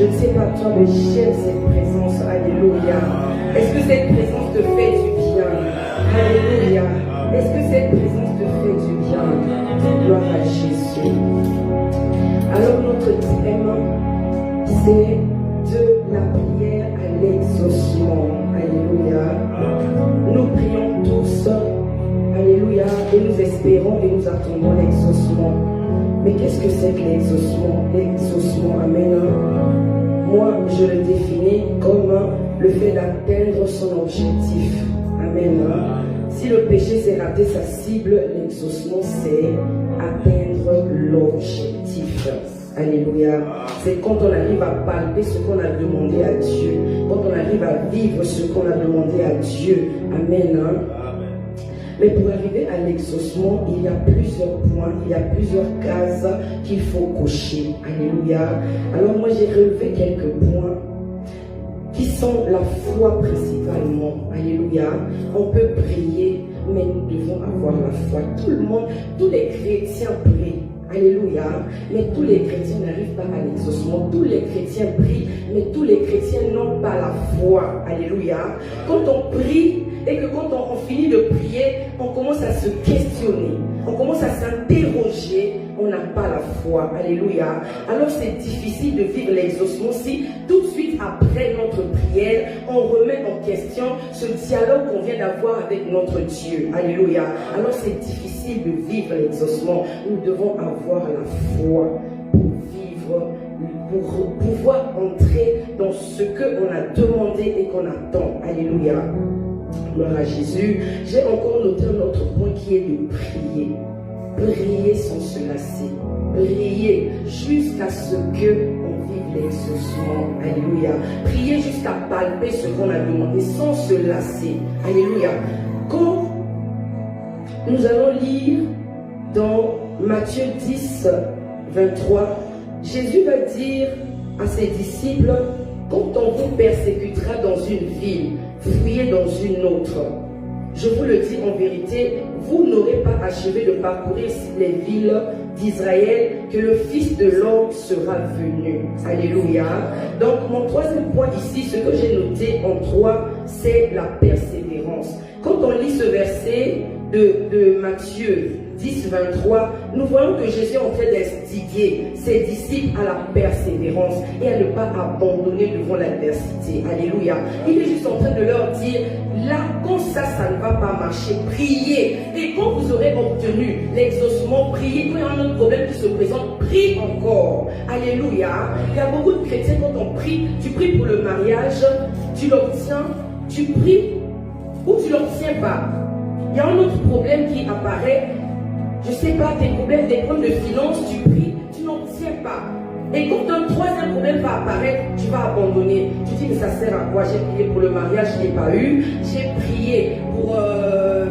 Je ne sais pas toi, mais j'aime cette présence. Alléluia. Est-ce que cette présence te fait du bien? Alléluia. Est-ce que cette présence te fait du bien? Gloire à Jésus. Alors notre thème, c'est de la prière à l'exaucement. Alléluia. Nous prions tous. Alléluia. Et nous espérons et nous attendons l'exaucement. Mais qu'est-ce que c'est que l'exaucement? L'exaucement, amen. Moi, je le définis comme le fait d'atteindre son objectif. Amen. Si le péché s'est raté sa cible, l'exaucement c'est atteindre l'objectif. Alléluia. C'est quand on arrive à palper ce qu'on a demandé à Dieu. Quand on arrive à vivre ce qu'on a demandé à Dieu. Amen. Mais pour arriver à l'exaucement, il y a plusieurs points, il y a plusieurs cases qu'il faut cocher. Alléluia. Alors moi j'ai relevé quelques points qui sont la foi principalement. Alléluia. On peut prier, mais nous devons avoir la foi. Tout le monde, tous les chrétiens prient. Alléluia. Mais tous les chrétiens n'arrivent pas à l'exaucement. Tous les chrétiens prient, mais tous les chrétiens n'ont pas la foi. Alléluia. Quand on prie et que quand on finit de prier, on commence à se questionner. On commence à s'interroger. On n'a pas la foi. Alléluia. Alors c'est difficile de vivre l'exaucement si tout de suite après notre prière, on remet en question ce dialogue qu'on vient d'avoir avec notre Dieu. Alléluia. Alors c'est difficile de vivre l'exaucement. Nous devons avoir la foi pour vivre, pour pouvoir entrer dans ce qu'on a demandé et qu'on attend. Alléluia. Gloire à Jésus. J'ai encore noté un autre point qui est de prier. Prier sans se lasser. Prier jusqu'à ce qu'on vive l'exaucement. Alléluia. Prier jusqu'à palper ce qu'on a demandé sans se lasser. Alléluia. Quand nous allons lire dans Matthieu 10, 23, Jésus va dire à ses disciples, quand on vous persécutera dans une ville, fuyez dans une autre. Je vous le dis en vérité, vous n'aurez pas achevé de parcourir les villes d'Israël que le Fils de l'homme sera venu. Alléluia. Donc mon troisième point ici, ce que j'ai noté en 3, c'est la persévérance. Quand on lit ce verset de Matthieu 10, 23, nous voyons que Jésus est en train d'instiguer ses disciples à la persévérance et à ne pas abandonner devant l'adversité. Alléluia. Il est juste en train de leur dire, là, quand ça ne va pas marcher, priez. Et quand vous aurez obtenu l'exaucement, priez. Quand il y a un autre problème qui se présente, prie encore. Alléluia. Il y a beaucoup de chrétiens, quand on prie, tu pries pour le mariage, tu l'obtiens, tu pries ou tu ne l'obtiens pas. Il y a un autre problème qui apparaît. Je ne sais pas, tes problèmes, des problèmes de finances, tu pries, tu n'en tiens pas. Et quand un troisième problème va apparaître, tu vas abandonner. Tu dis, mais ça sert à quoi? J'ai prié pour le mariage, je n'ai pas eu. J'ai prié pour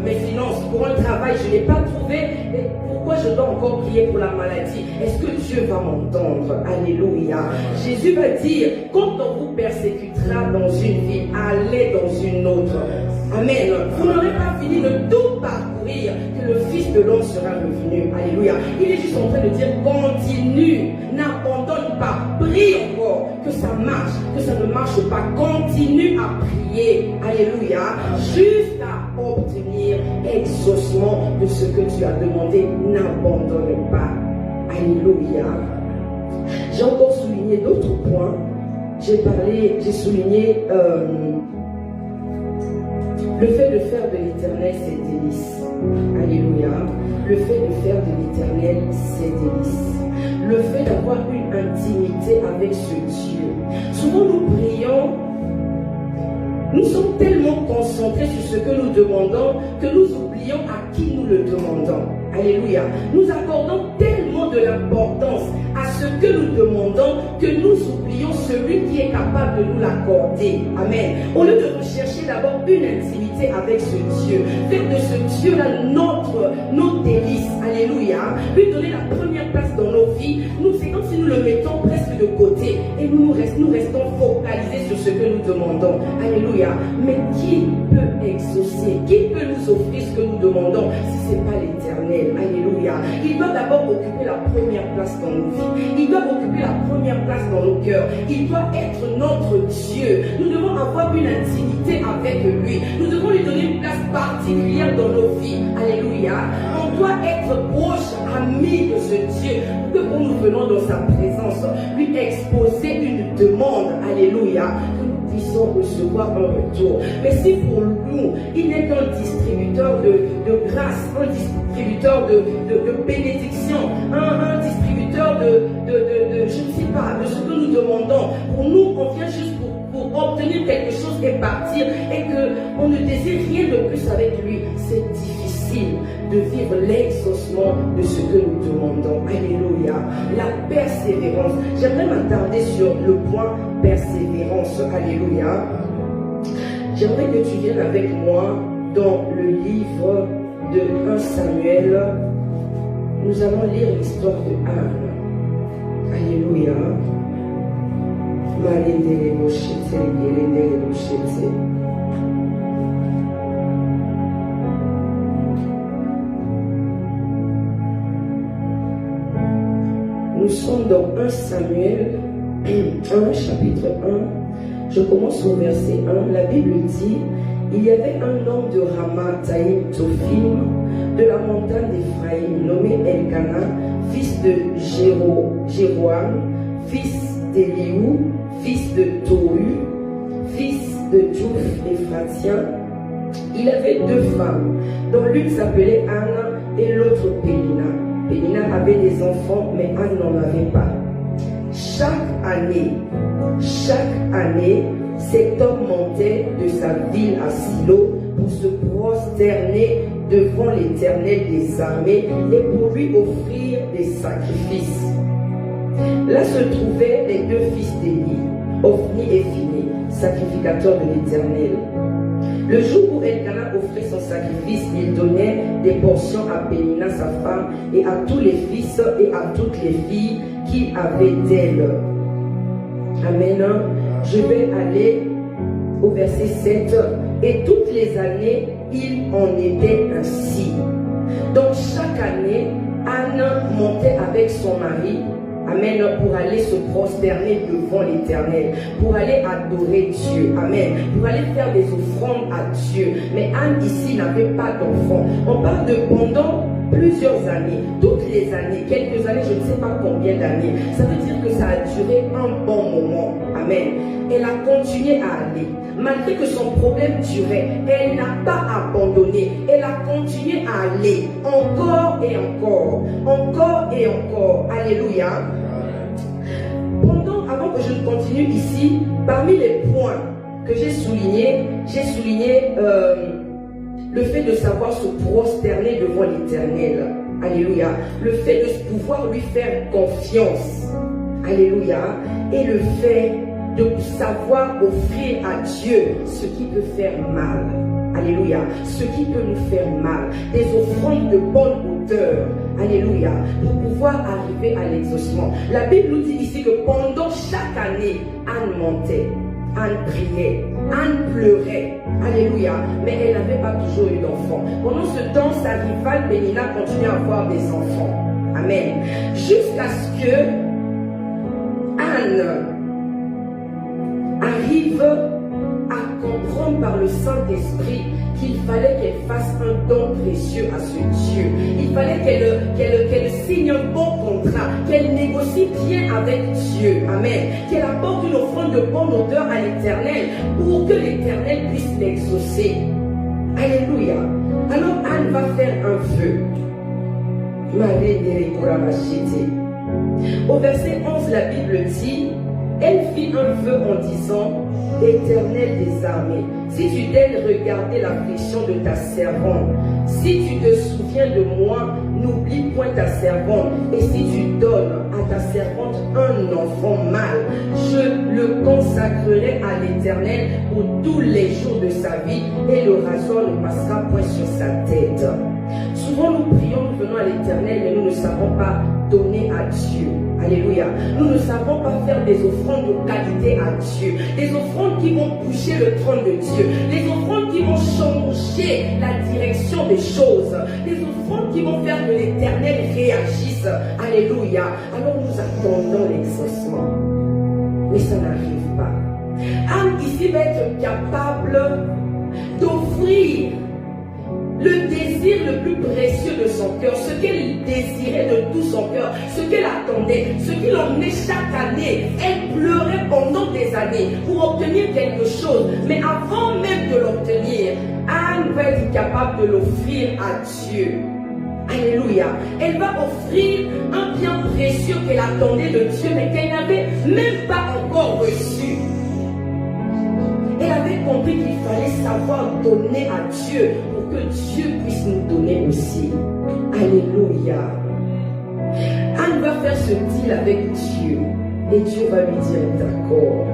mes finances, pour un travail, je ne l'ai pas trouvé. Et pourquoi je dois encore prier pour la maladie? Est-ce que Dieu va m'entendre? Alléluia. Jésus va dire, quand on vous persécutera dans une ville, allez dans une autre. Amen. Vous n'aurez pas fini de tout parcourir que le Fils de l'homme sera revenu. Alléluia. Il est juste en train de dire, continue, n'abandonne pas, prie encore, que ça marche, que ça ne marche pas. Continue à prier. Alléluia. Jusqu'à obtenir exaucement de ce que tu as demandé. N'abandonne pas. Alléluia. J'ai encore souligné d'autres points. J'ai souligné le fait de faire de l'éternel ses délices. Alléluia. Le fait de faire de l'éternel ses délices. Le fait d'avoir une intimité avec ce Dieu. Souvent nous prions, nous sommes tellement concentrés sur ce que nous demandons que nous oublions à qui nous le demandons. Alléluia. Nous accordons tellement de l'importance à ce que nous demandons que nous oublions celui qui est capable de nous l'accorder. Amen. Au lieu de rechercher d'abord une intimité avec ce Dieu, faire de ce Dieu-là nos délices. Alléluia. Lui donner la première place dans nos vies. C'est comme si nous le mettons presque de côté et nous restons focalisés sur ce que nous demandons. Alléluia. Mais qui peut exaucer, qui peut nous offrir ce que nous demandons si ce n'est pas l'Éternel? Alléluia. Il doit d'abord occuper la première place dans nos vies. Il doit occuper la première place dans nos cœurs. Il doit être notre Dieu. Nous devons avoir une intimité avec lui. Nous devons lui donner une place particulière dans nos vies. Alléluia. On doit être proche, ami de ce Dieu, que quand nous venons dans sa présence, lui exposer une demande. Alléluia. Que nous puissions recevoir un retour. Mais si pour nous, il n'est qu'un distributeur de grâce, un distributeur de bénédiction, un distributeur je ne sais pas, de ce que nous demandons. Pour nous, on vient juste pour obtenir quelque chose et partir, et qu'on ne désire rien de plus avec lui. C'est difficile de vivre l'exaucement de ce que nous demandons. Alléluia. La persévérance. J'aimerais m'attarder sur le point persévérance. Alléluia. J'aimerais que tu viennes avec moi dans le livre de 1 Samuel. Nous allons lire l'histoire de Anne. Alléluia. Nous sommes dans 1 Samuel 1, chapitre 1. Je commence au verset 1. La Bible dit: il y avait un homme de Ramathaïm Tophim, de la montagne d'Éphraïm, nommé Elkana, fils de Jéroam, fils d'Eliou, fils de Tohu, fils de Djouf Éphratien. Il avait deux femmes, dont l'une s'appelait Anne et l'autre Pénina. Pénina avait des enfants, mais Anne n'en avait pas. Chaque année, cet homme montait de sa ville à Silo pour se prosterner devant l'Éternel des armées et pour lui offrir des sacrifices. Là se trouvaient les deux fils d'Élie, Ophni et Phinée, sacrificateurs de l'Éternel. Le jour où Elkana offrait son sacrifice, il donnait des portions à Pénina sa femme et à tous les fils et à toutes les filles qu'il avait d'elle. Amen. Je vais aller au verset 7. Et toutes les années, il en était ainsi. Donc chaque année, Anne montait avec son mari, amen, pour aller se prosterner devant l'Éternel, pour aller adorer Dieu, amen, pour aller faire des offrandes à Dieu. Mais Anne ici n'avait pas d'enfant. On parle de pendant plusieurs années, toutes les années, quelques années, je ne sais pas combien d'années. Ça veut dire que ça a duré un bon moment, amen. Elle a continué à aller. Malgré que son problème durait, elle n'a pas abandonné. Elle a continué à aller encore et encore, encore et encore. Alléluia. Avant que je ne continue ici, parmi les points que j'ai souligné le fait de savoir se prosterner devant l'Éternel. Alléluia. Le fait de pouvoir lui faire confiance. Alléluia. Et le fait de savoir offrir à Dieu ce qui peut faire mal. Alléluia. Ce qui peut nous faire mal. Des offrandes de bonne hauteur. Alléluia. Pour pouvoir arriver à l'exaucement. La Bible nous dit ici que pendant chaque année, Anne montait. Anne priait. Anne pleurait. Alléluia. Mais elle n'avait pas toujours eu d'enfants. Pendant ce temps, sa rivale Pénina continuait à avoir des enfants. Amen. Jusqu'à ce que Anne arrive à comprendre par le Saint-Esprit qu'il fallait qu'elle fasse un don précieux à ce Dieu. Il fallait qu'elle signe un bon contrat, qu'elle négocie bien avec Dieu. Amen. Qu'elle apporte une offrande de bonne odeur à l'Éternel pour que l'Éternel puisse l'exaucer. Alléluia. Alors Anne va faire un vœu. Au verset 11, la Bible dit: elle fit un vœu en disant: Éternel des armées, si tu daignes regarder l'affliction de ta servante, si tu te souviens de moi, n'oublie point ta servante, et si tu donnes à ta servante un enfant mâle, je le consacrerai à l'Éternel pour tous les jours de sa vie, et le rasoir ne passera point sur sa tête. Souvent nous prions, nous venons à l'Éternel, mais nous ne savons pas donner à Dieu. Alléluia. Nous ne savons pas faire des offrandes de qualité à Dieu. Des offrandes qui vont toucher le trône de Dieu. Des offrandes qui vont changer la direction des choses. Des offrandes qui vont faire que l'Éternel réagisse. Alléluia. Alors nous attendons l'exaucement. Mais ça n'arrive pas. Anne ici va être capable d'offrir le désir le plus précieux de son cœur, ce qu'elle désirait de tout son cœur, ce qu'elle attendait, ce qui l'emmenait chaque année. Elle pleurait pendant des années pour obtenir quelque chose. Mais avant même de l'obtenir, Anne va être capable de l'offrir à Dieu. Alléluia. Elle va offrir un bien précieux qu'elle attendait de Dieu, mais qu'elle n'avait même pas encore reçu. Elle avait compris qu'il fallait savoir donner à Dieu pour que Dieu puisse nous donner aussi. Alléluia. Anne va faire ce deal avec Dieu et Dieu va lui dire d'accord.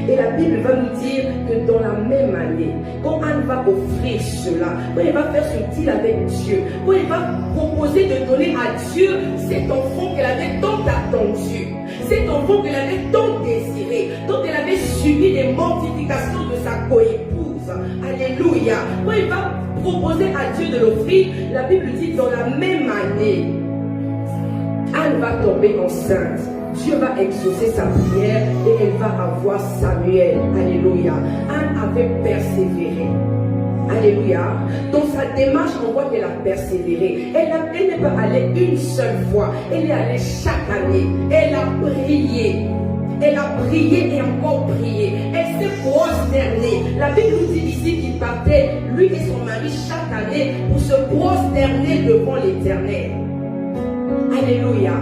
Et la Bible va nous dire que dans la même année, quand Anne va offrir cela, quand elle va faire ce deal avec Dieu, quand elle va proposer de donner à Dieu cet enfant qu'elle avait tant attendu, cet enfant qu'elle avait tant désiré, dont elle avait subi les mortifications de sa coépouse. Alléluia. Quand elle va proposer à Dieu de l'offrir, la Bible dit dans la même année, Anne va tomber enceinte. Dieu va exaucer sa prière et elle va avoir Samuel. Alléluia. Anne avait persévéré. Alléluia. Dans sa démarche, on voit qu'elle a persévéré. Elle n'est pas allée une seule fois. Elle est allée chaque année. Elle a prié. Elle a prié et encore prié. Elle s'est prosternée. La Bible nous dit ici qu'il partait, lui et son mari, chaque année pour se prosterner devant l'Éternel. Alléluia.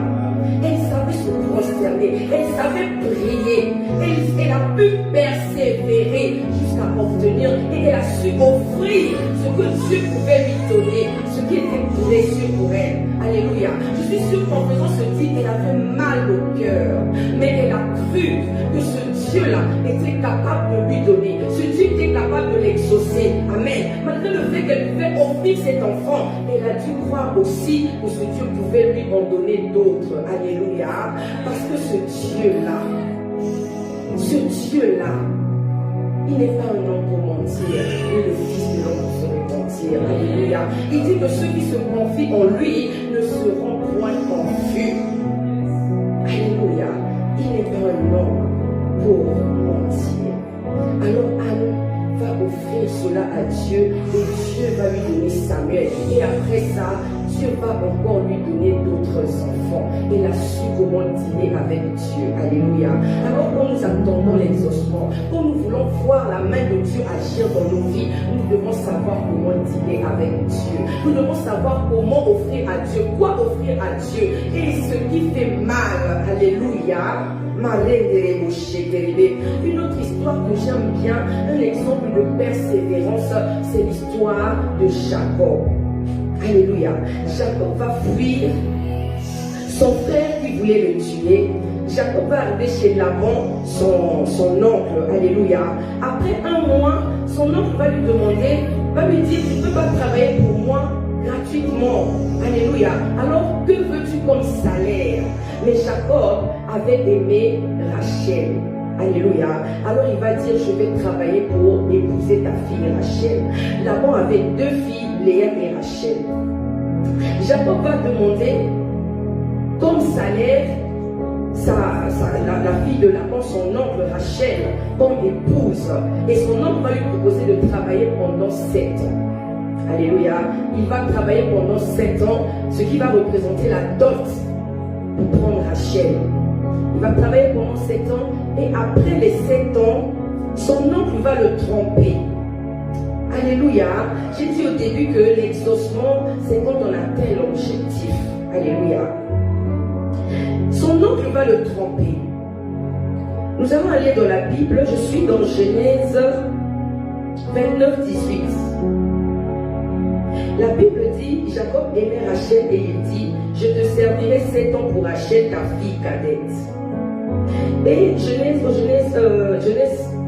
Elle savait se prosterner, elle savait prier, elle a pu persévérer jusqu'à obtenir et elle a su offrir ce que Dieu pouvait lui donner, ce qui était précieux pour elle. Alléluia. Je suis sûre qu'en faisant ce titre, elle avait mal au cœur, mais elle a cru que ce Dieu-là était capable de lui donner, ce Dieu était capable de l'exaucer. Amen. Malgré le fait qu'elle pouvait offrir cet enfant, elle a dû croire aussi que ce Dieu pouvait lui en donner d'autres. Alléluia. Parce que ce Dieu-là, il n'est pas un homme pour mentir, ni le fils de l'homme pour se repentir. Alléluia. Il dit que ceux qui se confient en lui ne seront point confus. Alléluia. Il n'est pas un homme pour mentir. Alors Anne va offrir cela à Dieu et Dieu va lui donner Samuel. Et après ça, Dieu va encore lui donner d'autres enfants. Elle a su comment dîner avec Dieu. Alléluia. Alors quand nous attendons l'exaucement, quand nous voulons voir la main de Dieu agir dans nos vies, nous devons savoir comment dîner avec Dieu. Nous devons savoir comment offrir à Dieu, quoi offrir à Dieu. Et ce qui fait mal, alléluia. Une autre histoire que j'aime bien, un exemple de persévérance, c'est l'histoire de Jacob. Alléluia. Jacob va fuir son frère qui voulait le tuer. Jacob va arriver chez Laban, son oncle. Alléluia. Après un mois, son oncle va lui demander, va lui dire, tu ne peux pas travailler pour moi gratuitement. Alléluia. Alors, que veux-tu comme salaire? Mais Jacob avait aimé Rachel. Alléluia. Alors il va dire, je vais travailler pour épouser ta fille Rachel. Laban avait deux filles, Léa et Rachel. Jacob va demander comme salaire la fille de Laban, son oncle Rachel, comme épouse. Et son oncle va lui proposer de travailler pendant 7 ans. Alléluia. Il va travailler pendant 7 ans, ce qui va représenter la dot pour prendre Rachel. Il va travailler pendant 7 ans et après les 7 ans, son oncle va le tromper. Alléluia. J'ai dit au début que l'exaucement, c'est quand on atteint l'objectif. Alléluia. Son oncle va le tromper. Nous allons aller dans la Bible. Je suis dans Genèse 29, 18. La Bible dit, Jacob aimait Rachel et il dit, je te servirai 7 ans pour Rachel, ta fille cadette. Et Genèse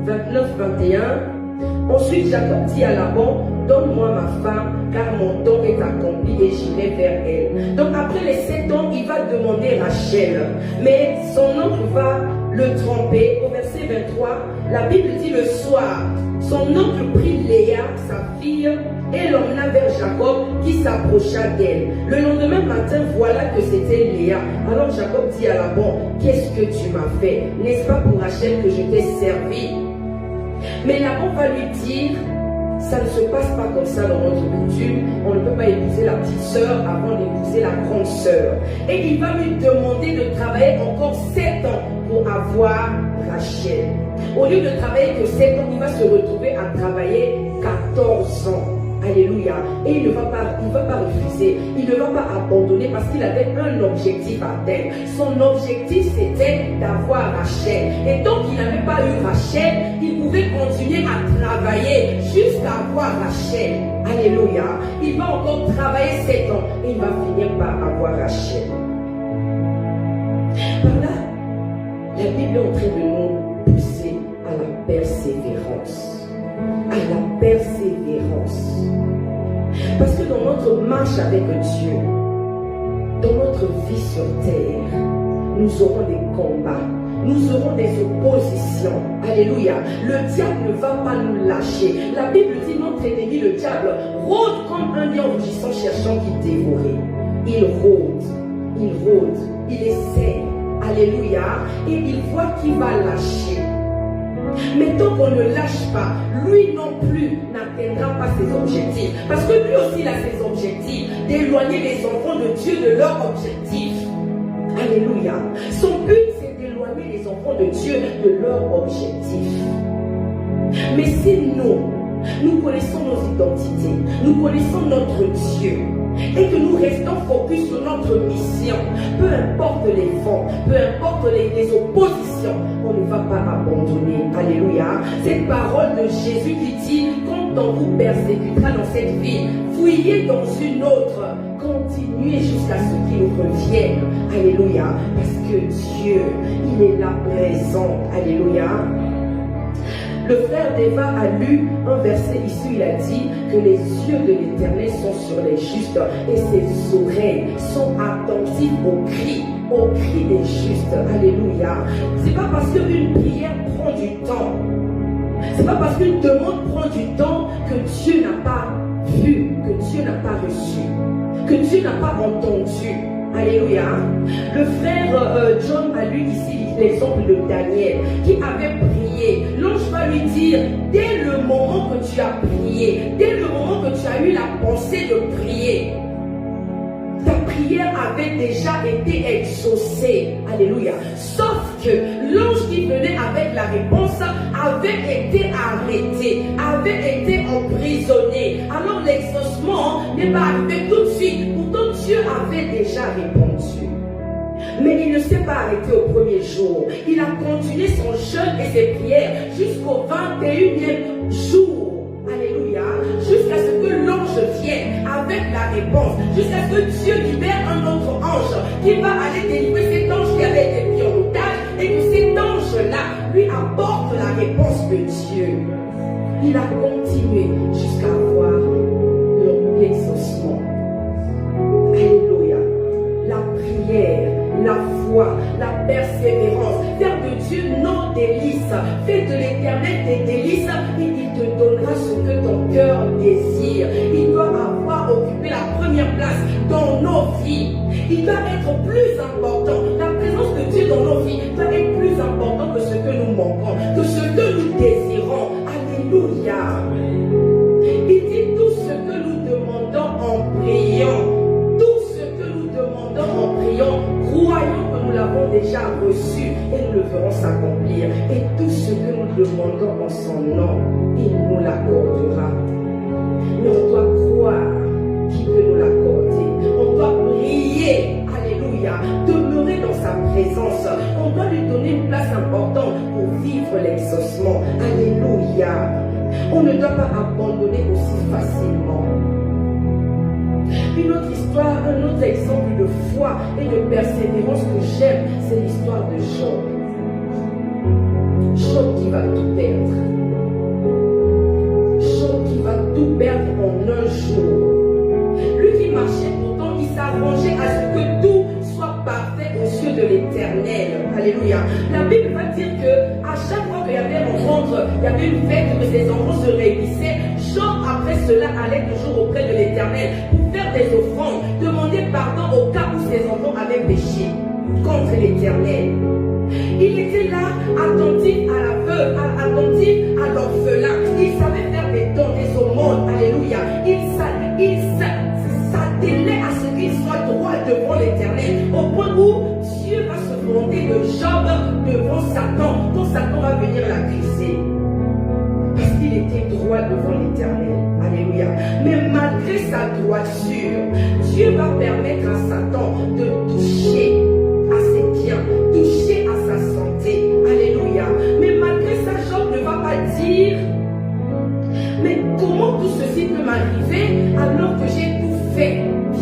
29, 21. Ensuite, Jacob dit à Laban, donne-moi ma femme, car mon temps est accompli et j'irai vers elle. Donc après les 7 ans, il va demander Rachel. Mais son oncle va le tromper. Au verset 23, la Bible dit le soir, son oncle prit Léa, sa fille, et l'emmena vers Jacob qui s'approcha d'elle. Le lendemain matin, voilà que c'était Léa. Alors Jacob dit à Laban, qu'est-ce que tu m'as fait? N'est-ce pas pour Rachel que je t'ai servi? Mais Laban va lui dire, ça ne se passe pas comme ça dans notre coutume. On ne peut pas épouser la petite sœur avant d'épouser la grande sœur. Et il va lui demander de travailler encore 7 ans pour avoir Rachel. Au lieu de travailler que 7 ans, il va se retrouver à travailler 14 ans. Alléluia. Et il ne va pas refuser. Il ne va pas abandonner parce qu'il avait un objectif à atteindre. Son objectif, c'était d'avoir Rachel. Et tant qu'il n'avait pas eu Rachel, il pouvait continuer à travailler jusqu'à avoir Rachel. Alléluia. Il va encore travailler 7 ans et il va finir par avoir Rachel. Par là, la Bible est en train de nous pousser à la persévérance. À la persévérance. Parce que dans notre marche avec Dieu, dans notre vie sur terre, nous aurons des combats, nous aurons des oppositions. Alléluia. Le diable ne va pas nous lâcher. La Bible dit notre ennemi, le diable, rôde comme un lion rugissant cherchant qui dévorer. Il rôde, il essaie. Alléluia. Et il voit qu'il va lâcher. Mais tant qu'on ne lâche pas, lui non plus n'atteindra pas ses objectifs. Parce que lui aussi il a ses objectifs, d'éloigner les enfants de Dieu de leur objectif. Alléluia. Son but c'est d'éloigner les enfants de Dieu de leur objectif. Mais si nous connaissons nos identités, nous connaissons notre Dieu, et que nous restons focus sur notre mission, peu importe les vents, peu importe les oppositions, on ne va pas abandonner. Alléluia. Cette parole de Jésus qui dit, quand on vous persécutera dans cette vie, fouillez dans une autre, continuez jusqu'à ce qu'il revienne. Alléluia. Parce que Dieu, il est là présent. Alléluia. Le frère d'Eva a lu un verset ici, il a dit que les yeux de l'Éternel sont sur les justes et ses oreilles sont attentives aux cris des justes. Alléluia. C'est pas parce qu'une prière prend du temps, c'est pas parce qu'une demande prend du temps que Dieu n'a pas vu, que Dieu n'a pas reçu, que Dieu n'a pas entendu. Alléluia. Le frère John a lu ici l'exemple de Daniel qui avait prié. L'ange va lui dire, dès le moment que tu as prié, dès le moment que tu as eu la pensée de prier, ta prière avait déjà été exaucée. Alléluia. Sauf que l'ange qui venait avec la réponse avait été arrêté, avait été emprisonné. Alors l'exaucement n'est pas arrivé tout de suite. Pourtant Dieu avait déjà répondu. Mais il ne s'est pas arrêté au premier jour. Il a continué son jeûne et ses prières jusqu'au 21e jour. Alléluia. Jusqu'à ce que l'ange vienne avec la réponse. Jusqu'à ce que Dieu libère un autre ange qui va aller délivrer cet ange qui avait été pris en otage et que cet ange-là lui apporte la réponse de Dieu. Il a continué jusqu'à avoir l'exaucement. Alléluia. La prière, la foi, la persévérance. Faire de Dieu nos délices. Fais de l'Éternel tes délices et il te donnera ce que ton cœur désire. Il doit avoir occupé la première place dans nos vies. Il doit être plus important. La présence de Dieu dans nos vies doit être plus important que ce que nous manquons, que ce que nous désirons. Alléluia. Il dit tout ce que nous demandons en priant. En priant, croyons que nous l'avons déjà reçu et nous le ferons s'accomplir. Et tout ce que nous demandons en son nom, il nous l'accordera. Mais on doit croire qu'il peut nous l'accorder. On doit prier, alléluia, demeurer dans sa présence. On doit lui donner une place importante pour vivre l'exaucement. Alléluia. On ne doit pas abandonner aussi facilement. Une autre histoire, un autre exemple de foi et de persévérance que j'aime, c'est l'histoire de Job. Job qui va tout perdre. Job qui va tout perdre en de l'Éternel. Alléluia. La Bible va dire que à chaque fois qu'il y avait rencontre, il y avait une fête, que ces enfants se réunissaient. Jean, après cela, allait toujours auprès de l'Éternel pour faire des offrandes, demander pardon au cas où ses enfants avaient péché contre l'Éternel. Il était là, attentif à la veuve, attentif à l'orphelin. Il savait faire des dons, des aumônes. Alléluia. Il s'attelait à ce qu'il soit droit devant l'Éternel, au point où Dieu va se fonder de Job devant Satan, quand Satan va venir l'accuser. Parce qu'il était droit devant l'Éternel. Alléluia. Mais malgré sa droiture, Dieu va permettre à Satan de toucher à ses biens, toucher à sa santé. Alléluia. Mais malgré ça, Job ne va pas dire: mais comment tout ceci peut m'arriver alors que j'ai tout fait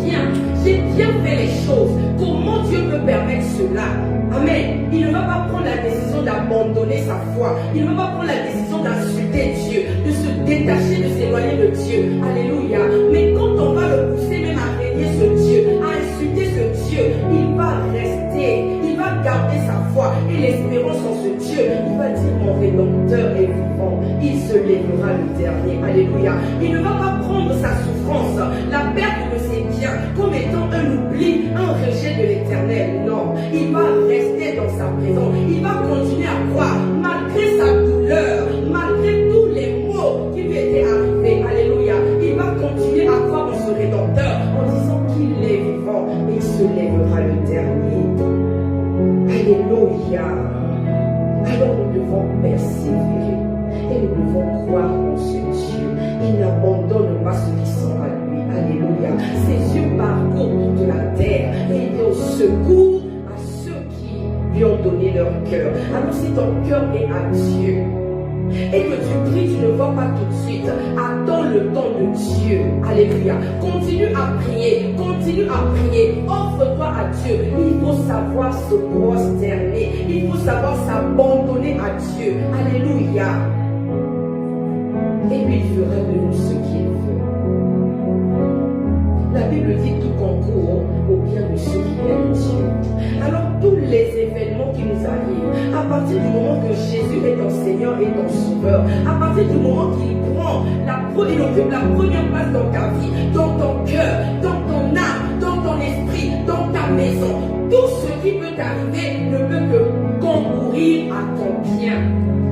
bien? J'ai bien fait les choses. Comment Dieu peut permettre cela? Amen. Il ne va pas prendre la décision d'abandonner sa foi. Il ne va pas prendre la décision d'insulter Dieu, de se détacher, de s'éloigner de Dieu. Alléluia. Mais quand on va le pousser même à régner ce Dieu, à insulter ce Dieu, il va rester. Il va garder sa foi et l'espérance en ce Dieu. Il va dire: mon Rédempteur est vivant. Il se lèvera le dernier. Alléluia. Il ne va pas prendre sa souffrance, la perte de ses biens, comme étant un oubli, un rejet de l'Éternel. Non. Il va rester dans sa présence. Il va continuer à croire, malgré sa douleur, malgré tous les maux qui lui étaient arrivés. Alléluia. Il va continuer à croire en ce Rédempteur en disant qu'il est vivant et il se lèvera le dernier. Alléluia. Alors nous devons persévérer et nous devons croire en ce Dieu. Il n'abandonne pas ceux qui sont à lui. Alléluia. Ses yeux parcourent toute la terre et il vient au secours à ceux qui lui ont donné leur cœur. Alors si ton cœur est à Dieu et que tu pries, tu ne vois pas tout de suite, attends le temps de Dieu. Alléluia. Continue à prier, offre-toi à Dieu. Il faut savoir se prosterner, il faut savoir s'abandonner à Dieu. Alléluia. Et lui, il fera de nous ce qu'il veut. La Bible dit: tout concourt au bien de ceux qui aiment Dieu. Alors tous les événements qui nous arrivent, à partir du moment que Jésus est ton Seigneur et ton Sauveur, à partir du moment qu'il prend il occupe la première place dans ta vie, dans ton cœur, dans ton âme, dans ton esprit, dans ta maison, tout ce qui peut t'arriver ne peut que concourir à ton bien.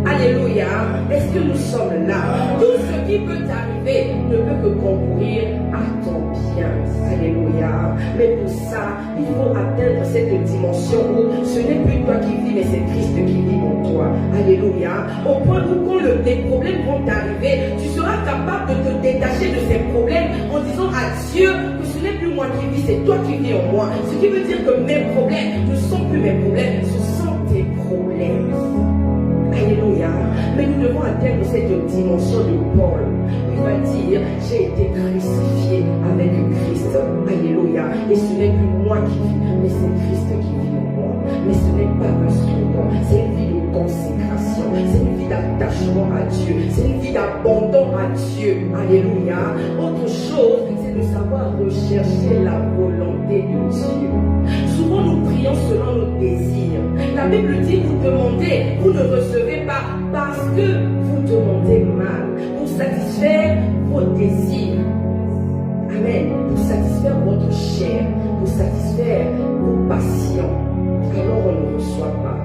Alléluia. Est-ce que nous sommes là? Tout ce qui peut t'arriver ne peut que concourir à ton bien. Alléluia. Mais pour ça, il faut atteindre cette dimension où ce n'est plus toi qui vis, mais c'est Christ qui vit en toi. Alléluia. Au point où quand les problèmes vont t'arriver, tu seras capable de te détacher de ces problèmes en disant à Dieu que ce n'est plus moi qui vis, c'est toi qui vis en moi. Ce qui veut dire que mes problèmes ne sont plus mes problèmes, ce sont tes problèmes. Alléluia. Mais nous devons atteindre cette dimension de Paul. Il va dire: j'ai été crucifié avec Christ. Alléluia. Et ce n'est plus moi qui vis, mais c'est Christ qui vit en moi. Mais ce n'est pas un slogan, c'est une vie de consécration, c'est une vie d'attachement à Dieu, c'est une vie d'abandon à Dieu. Alléluia. Autre chose, c'est de savoir rechercher la volonté de Dieu. Souvent nous prions selon nos désirs. La Bible dit: vous demandez, vous ne recevez pas parce que vous demandez mal, pour satisfaire vos désirs. Amen. Pour satisfaire votre chair, pour satisfaire vos passions. Alors on ne reçoit pas.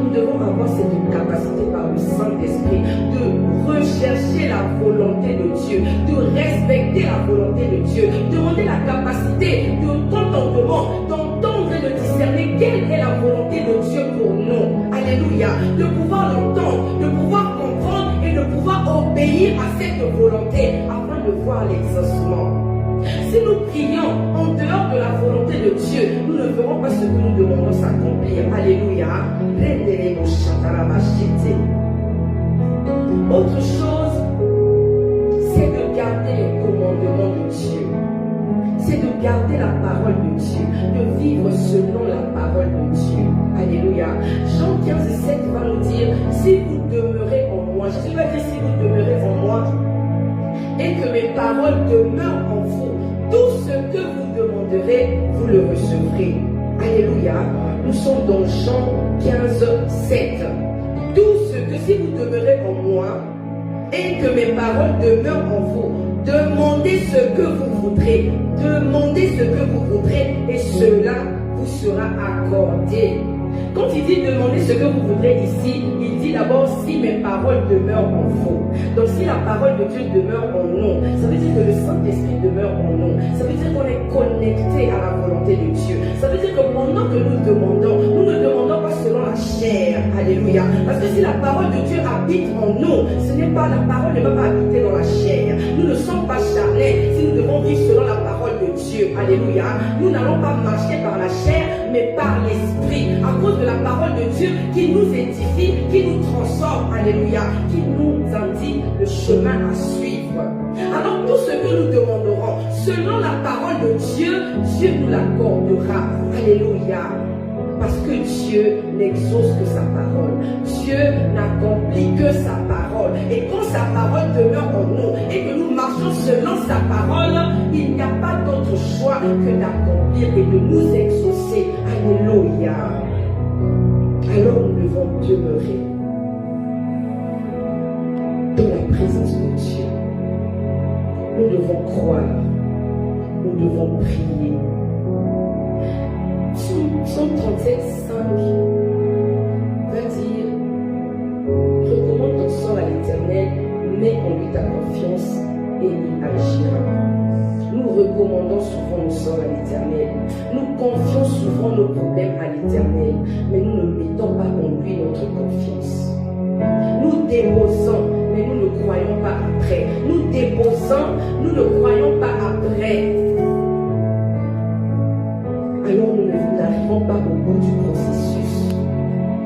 Nous devons avoir cette capacité par le Saint-Esprit de rechercher la volonté de Dieu, de respecter la volonté de Dieu, demander la capacité de d'entendement, d'entendre et de discerner quelle est la volonté de Dieu pour nous. Alléluia. De pouvoir l'entendre, de pouvoir comprendre et de pouvoir obéir à cette volonté afin de voir l'exaucement. Si nous prions en dehors de la volonté de Dieu, nous ne verrons pas ce que nous demandons s'accomplir. Alléluia. Autre chose, c'est de garder les commandements de Dieu. C'est de garder la parole de Dieu, de vivre selon la parole de Dieu. Alléluia. Jean 15:7 va nous dire: si vous demeurez en moi, Jésus va dire: si vous demeurez en moi, et que mes paroles demeurent en vous, tout ce que vous demanderez, vous le recevrez. Alléluia. Nous sommes dans Jean 15, 7. Tout ce que si vous demeurez en moi et que mes paroles demeurent en vous, demandez ce que vous voudrez. Demandez ce que vous voudrez et cela vous sera accordé. Quand il dit demander ce que vous voudrez ici, il dit d'abord si mes paroles demeurent en vous. Donc si la parole de Dieu demeure en nous, ça veut dire que le Saint-Esprit demeure en nous. Ça veut dire qu'on est connecté à la volonté de Dieu. Ça veut dire que pendant que nous demandons, nous ne demandons pas selon la chair. Alléluia. Parce que si la parole de Dieu habite en nous, ce n'est pas la parole ne va pas habiter dans la chair. Nous ne sommes pas charnels si nous devons vivre selon la parole de Dieu. Alléluia. Nous n'allons pas marcher par la chair, mais par l'Esprit. À cause de la parole de Dieu qui nous édifie, qui nous transforme, alléluia, qui nous indique le chemin à suivre. Alors tout ce que nous demanderons, selon la parole de Dieu, Dieu nous l'accordera, alléluia. Parce que Dieu n'exauce que sa parole. Dieu n'accomplit que sa parole. Et quand sa parole demeure en nous et que nous marchons selon sa parole, il n'y a pas d'autre choix que d'accomplir et de nous exaucer. Alléluia. Alors nous devons demeurer dans la présence de Dieu. Nous devons croire. Nous devons prier. Psaume 37, 5 va dire: recommande ton sort à l'Éternel, mets en lui ta confiance et il agira. Nous recommandons souvent nos sorts à l'Éternel. Nous confions souvent nos problèmes à l'Éternel, mais nous ne mettons pas en lui notre confiance. Nous déposons, mais nous ne croyons pas après. Nous déposons, nous ne croyons pas après. Alors nous n'arrivons pas au bout du processus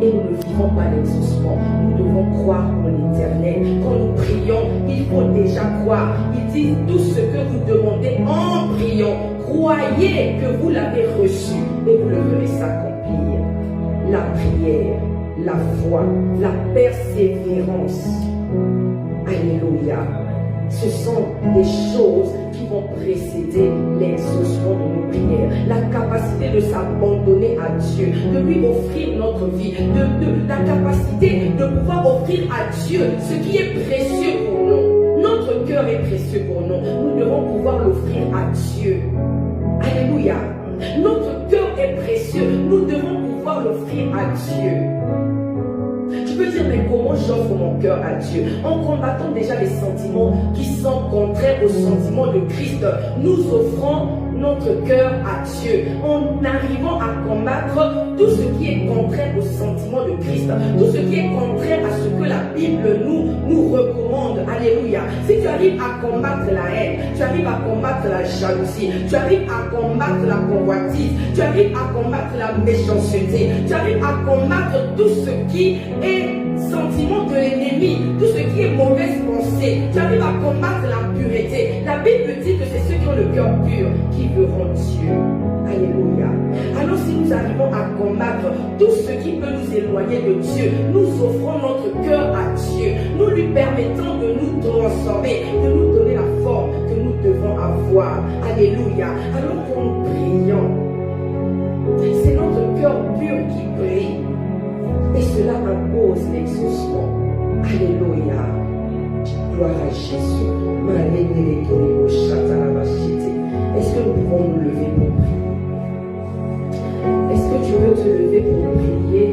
et nous ne vivons pas l'exaucement. Nous devons croire en l'Éternel. Quand nous prions, il faut déjà croire. Il dit tout ce que vous demandez en priant. Croyez que vous l'avez reçu et vous le verrez s'accomplir. La prière, la foi, la persévérance. Alléluia. Ce sont des choses qui vont précéder l'exaucement de nos prières. La capacité de s'abandonner à Dieu, de lui offrir notre vie, la capacité de pouvoir offrir à Dieu ce qui est précieux pour nous. Notre cœur est précieux pour nous. Nous devons pouvoir l'offrir à Dieu. Alléluia. Notre cœur est précieux. Nous devons pouvoir l'offrir à Dieu. Tu peux dire, mais comment j'offre mon cœur à Dieu? En combattant déjà les sentiments qui sont contraires aux sentiments de Christ. Nous offrons notre cœur à Dieu en arrivant à combattre tout ce qui est contraire aux sentiments de Christ, tout ce qui est contraire à ce que la Bible nous recommande. Alléluia. Si tu arrives à combattre la haine, tu arrives à combattre la jalousie, tu arrives à combattre la convoitise, tu arrives à combattre la méchanceté, tu arrives à combattre tout ce qui est sentiment de l'ennemi, tout ce qui est mauvaise pensée, tu arrives à combattre l'impureté. La Bible dit que c'est ceux qui ont le cœur pur qui verront Dieu. Alléluia. Alors si nous arrivons à combattre tout ce qui peut nous éloigner de Dieu, nous offrons notre cœur à Dieu, nous lui permettons de nous transformer, de nous donner la forme que nous devons avoir. Alléluia. Alors quand nous prions, c'est notre cœur pur qui brille. Et cela impose l'exaucement. Alléluia. Gloire à Jésus. Est-ce que nous pouvons nous lever pour prier? Est-ce que tu veux te lever pour prier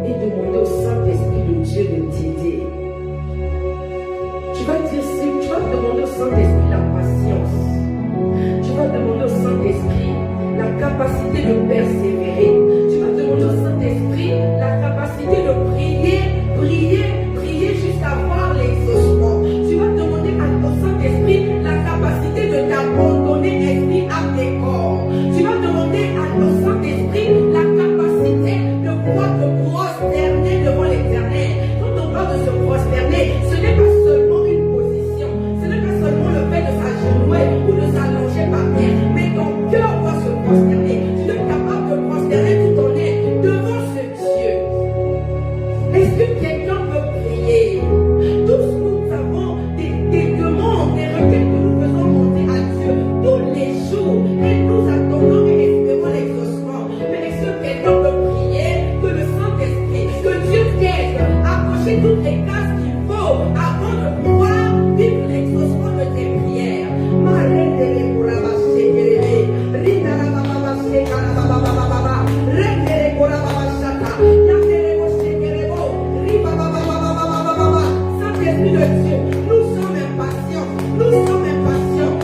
et demander au Saint-Esprit de Dieu de t'aider? Tu vas demander au Saint-Esprit la patience. Tu vas demander au Saint-Esprit la capacité de persévérer. Tu vas demander au Saint-Esprit la capacité de prier jusqu'à voir l'exaucement. Tu vas demander au Saint-Esprit la capacité de t'abandonner esprit, âme et corps. Tu vas demander au Saint-Esprit la capacité de pouvoir te prosterner devant l'Éternel. Quand on parle de se prosterner, ce n'est pas seulement une position, ce n'est pas seulement le fait de s'agenouiller ou de s'allonger par terre, mais ton cœur doit se prosterner. Tu dois être capable de prosterner les grâces qu'il faut avant de pouvoir vivre l'exaucement de tes prières. Saint-Esprit de Dieu, nous sommes impatients, nous sommes impatients.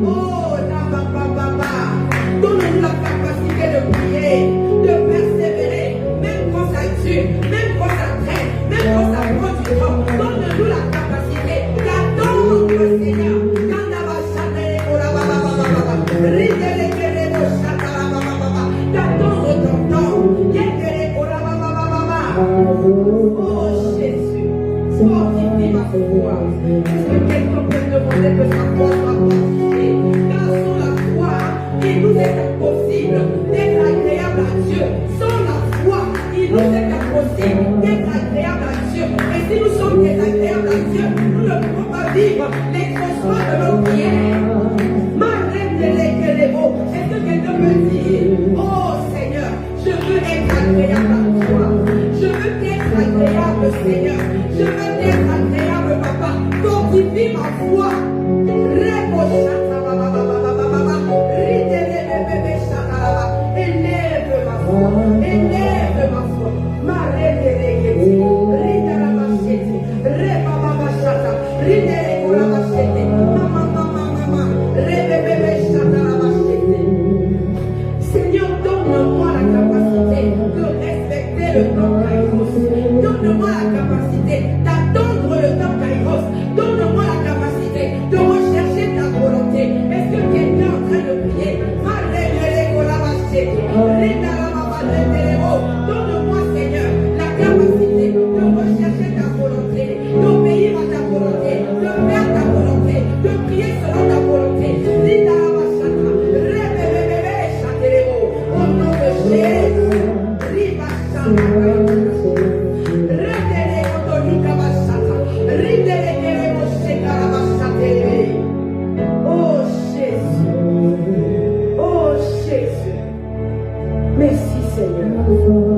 Oh, donne-nous la capacité de prier, de persévérer, même quand ça tue, même quand ça traîne, même quand ça prend du temps. Donne-nous la capacité d'attendre le Seigneur. D'attendre ton temps. Oh Jésus, fortifie ma foi. Est-ce que quelqu'un peut demander que sa foi soit fortifiée? Car sans la foi, il nous est impossible d'être agréable à Dieu. Sans la foi, il nous est impossible d'être agréable à Dieu. Et si nous sommes désagréables à Dieu, nous ne pouvons pas vivre l'exaucement de nos prières. Est-ce que quelqu'un peut dire, oh Seigneur, je veux être agréable à toi. Je veux être agréable, Seigneur. Je veux être agréable, Papa. Fortifie ma foi. Élève ma foi. Élève ma foi. Seigneur, donne-moi la capacité de respecter le temps Kairos. Donne-moi la capacité d'attendre le temps Kairos. Donne-moi la capacité de rechercher ta volonté. Est-ce que quelqu'un est en train de prier? Donne-moi, Seigneur, la capacité de rechercher ta volonté, d'obéir à ta volonté, de faire ta volonté, de prier selon ta volonté. Au nom de Jésus, oh Jésus, oh Jésus, merci Seigneur.